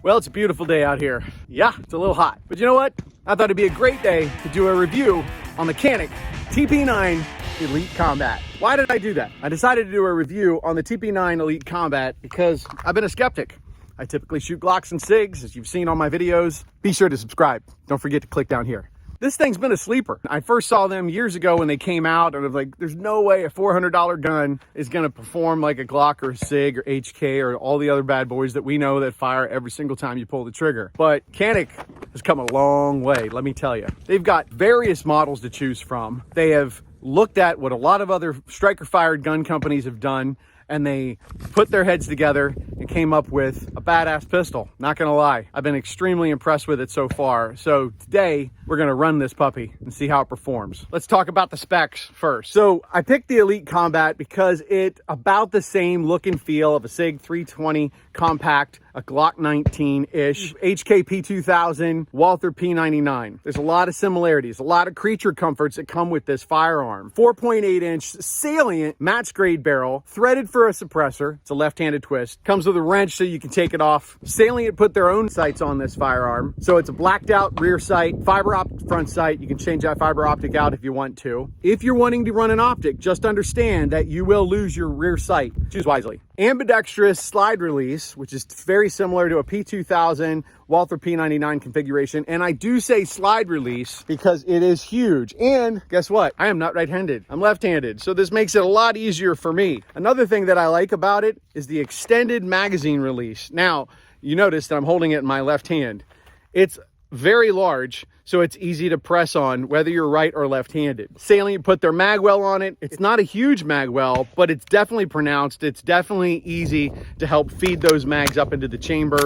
Well, it's a beautiful day out here. Yeah, it's a little hot, but you know what? I thought it'd be a great day to do a review on the Canik TP9 Elite Combat. Why did I do that? I decided to do a review on the TP9 Elite Combat because I've been a skeptic. I typically shoot Glocks and Siggs, as you've seen on my videos. Be sure to subscribe. Don't forget to click down here. This thing's been a sleeper. I first saw them years ago when they came out, and I was like, there's no way a $400 gun is gonna perform like a Glock or a Sig or HK or all the other bad boys that we know that fire every single time you pull the trigger. But Canik has come a long way, let me tell you. They've got various models to choose from. They have looked at what a lot of other striker-fired gun companies have done, and they put their heads together and came up with a badass pistol. Not gonna lie, I've been extremely impressed with it so far. So today, we're gonna run this puppy and see how it performs. Let's talk about the specs first. So I picked the Elite Combat because it's about the same look and feel of a Sig 320 compact, a Glock 19-ish, HK P2000, Walther P99. There's a lot of similarities, a lot of creature comforts that come with this firearm. 4.8-inch salient match grade barrel, threaded for a suppressor. It's a left-handed twist. Comes with a wrench so you can take it off. Salient put their own sights on this firearm. So it's a blacked out rear sight, fiber optic front sight. You can change that fiber optic out if you want to. If you're wanting to run an optic, just understand that you will lose your rear sight. Choose wisely. Ambidextrous slide release, which is very similar to a P2000 Walther P99 configuration. And I do say slide release because it is huge. And guess what? I am not right-handed. I'm left-handed. So this makes it a lot easier for me. Another thing that I like about it is the extended magazine release. Now, you notice that I'm holding it in my left hand. It's very large, so it's easy to press on whether you're right or left-handed. Salient put their magwell on it. It's not a huge magwell, but it's definitely pronounced. It's definitely easy to help feed those mags up into the chamber.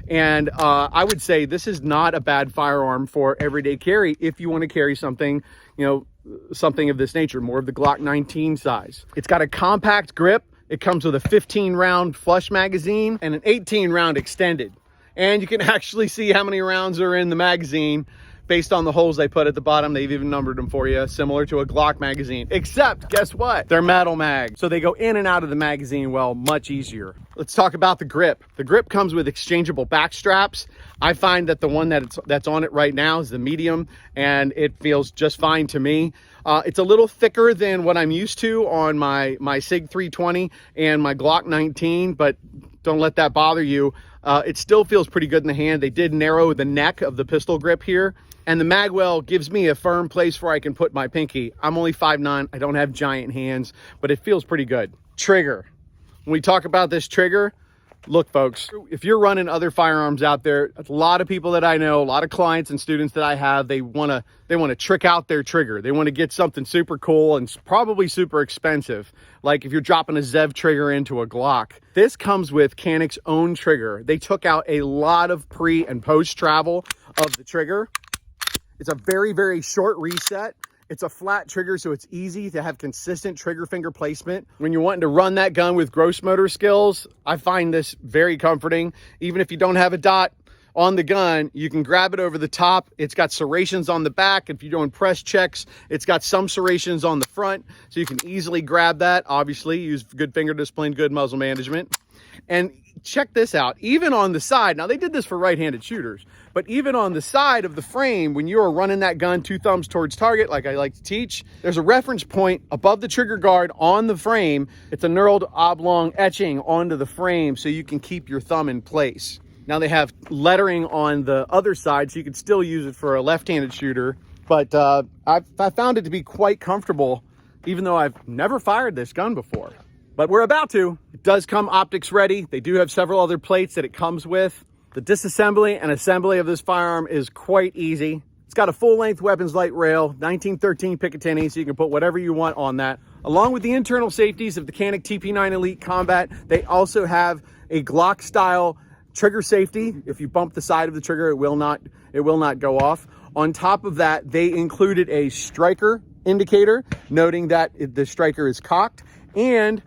And I would say this is not a bad firearm for everyday carry if you want to carry something, you know, something of this nature, more of the Glock 19 size. It's got a compact grip. It comes with a 15-round flush magazine and an 18-round extended. And you can actually see how many rounds are in the magazine based on the holes they put at the bottom. They've even numbered them for you, similar to a Glock magazine. Except, guess what? They're metal mags. So they go in and out of the magazine well, much easier. Let's talk about the grip. The grip comes with exchangeable back straps. I find that the one that's on it right now is the medium, and it feels just fine to me. It's a little thicker than what I'm used to on my Sig 320 and my Glock 19, but don't let that bother you. It still feels pretty good in the hand. They did narrow the neck of the pistol grip here, and the magwell gives me a firm place where I can put my pinky. I'm only 5'9". I don't have giant hands, but it feels pretty good. Trigger. When we talk about this trigger, look, folks, if you're running other firearms out there, a lot of people that I know, a lot of clients and students that I have, they want to trick out their trigger. They want to get something super cool and probably super expensive. Like if you're dropping a Zev trigger into a Glock. This comes with Canik's own trigger. They took out a lot of pre and post travel of the trigger. It's a very, very short reset. It's a flat trigger, so it's easy to have consistent trigger finger placement. When you're wanting to run that gun with gross motor skills, I find this very comforting. Even if you don't have a dot on the gun, you can grab it over the top. It's got serrations on the back. If you're doing press checks, it's got some serrations on the front, so you can easily grab that. Obviously, use good finger discipline, good muzzle management. And check this out, even on the side, now they did this for right-handed shooters, but even on the side of the frame, when you are running that gun 2 thumbs towards target, like I like to teach, there's a reference point above the trigger guard on the frame. It's a knurled oblong etching onto the frame so you can keep your thumb in place. Now they have lettering on the other side, so you can still use it for a left-handed shooter, but I found it to be quite comfortable, even though I've never fired this gun before. But we're about to. It does come optics ready. They do have several other plates that it comes with. The disassembly and assembly of this firearm is quite easy. It's got a full-length weapons light rail, 1913 Picatinny, so you can put whatever you want on that. Along with the internal safeties of the Canik TP9 Elite Combat, they also have a Glock-style trigger safety. If you bump the side of the trigger, it will not go off. On top of that, they included a striker indicator, noting that the striker is cocked, and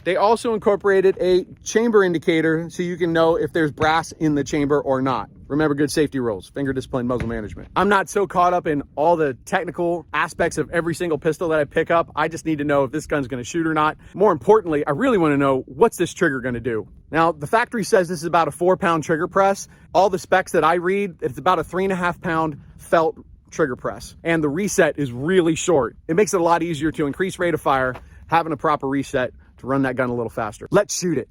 They also incorporated a chamber indicator so you can know if there's brass in the chamber or not. Remember good safety rules, finger discipline, muzzle management. I'm not so caught up in all the technical aspects of every single pistol that I pick up. I just need to know if this gun's gonna shoot or not. More importantly, I really wanna know what's this trigger gonna do. Now, the factory says this is about a 4-pound trigger press. All the specs that I read, it's about a 3.5-pound felt trigger press. And the reset is really short. It makes it a lot easier to increase rate of fire, having a proper reset to run that gun a little faster. Let's shoot it.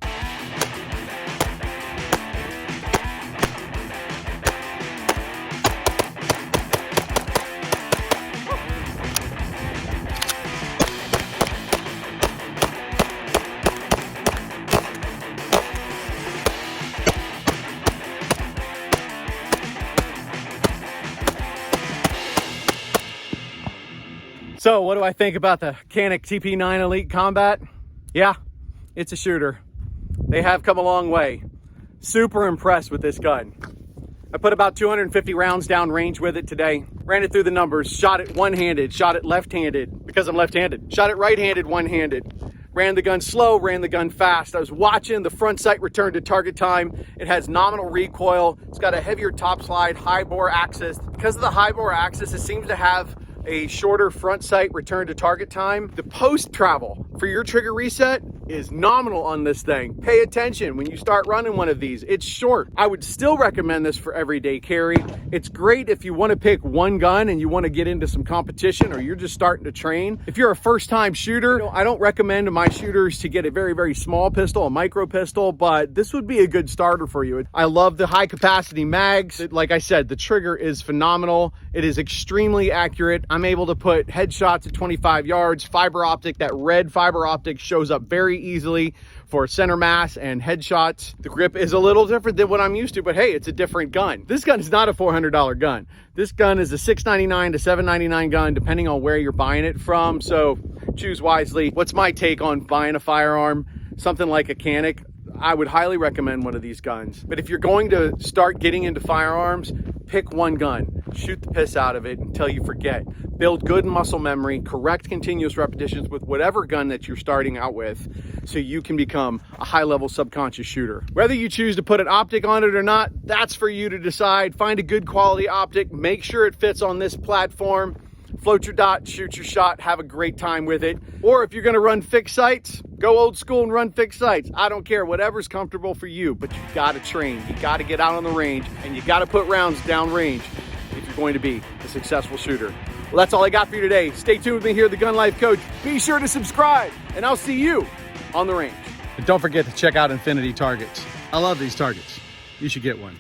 So what do I think about the Canik TP9 Elite Combat? Yeah, it's a shooter. They have come a long way. Super impressed with this gun. I put about 250 rounds down range with it today. Ran it through the numbers, shot it one-handed, shot it left-handed because I'm left-handed. Shot it right-handed, one-handed. Ran the gun slow, ran the gun fast. I was watching the front sight return to target time. It has nominal recoil. It's got a heavier top slide, high bore axis. Because of the high bore axis, it seems to have a shorter front sight return to target time. The post travel for your trigger reset is nominal on this thing. Pay attention when you start running one of these. It's short. I would still recommend this for everyday carry. It's great if you want to pick one gun and you want to get into some competition or you're just starting to train. If you're a first-time shooter, I don't recommend to my shooters to get a very, very small pistol, a micro pistol, but this would be a good starter for you. I love the high capacity mags. Like I said, the trigger is phenomenal. It is extremely accurate. I'm able to put headshots at 25 yards, fiber optic. That red fiber optic shows up very easily for center mass and headshots. The grip is a little different than what I'm used to, but hey, it's a different gun. This gun is not a $400 gun. This gun is a $699 to $799 gun, depending on where you're buying it from. So choose wisely. What's my take on buying a firearm? Something like a Canik. I would highly recommend one of these guns. But if you're going to start getting into firearms, pick one gun. Shoot the piss out of it until you forget. Build good muscle memory, correct continuous repetitions with whatever gun that you're starting out with so you can become a high-level subconscious shooter. Whether you choose to put an optic on it or not, that's for you to decide. Find a good quality optic, make sure it fits on this platform. Float your dot, shoot your shot, have a great time with it. Or if you're gonna run fixed sights, go old school and run fixed sights. I don't care, whatever's comfortable for you, but you gotta train. You gotta get out on the range and you gotta put rounds down range if you're going to be a successful shooter. Well, that's all I got for you today. Stay tuned with me here at the Gun Life Coach. Be sure to subscribe and I'll see you on the range. And don't forget to check out Infinity targets. I love these targets. You should get one.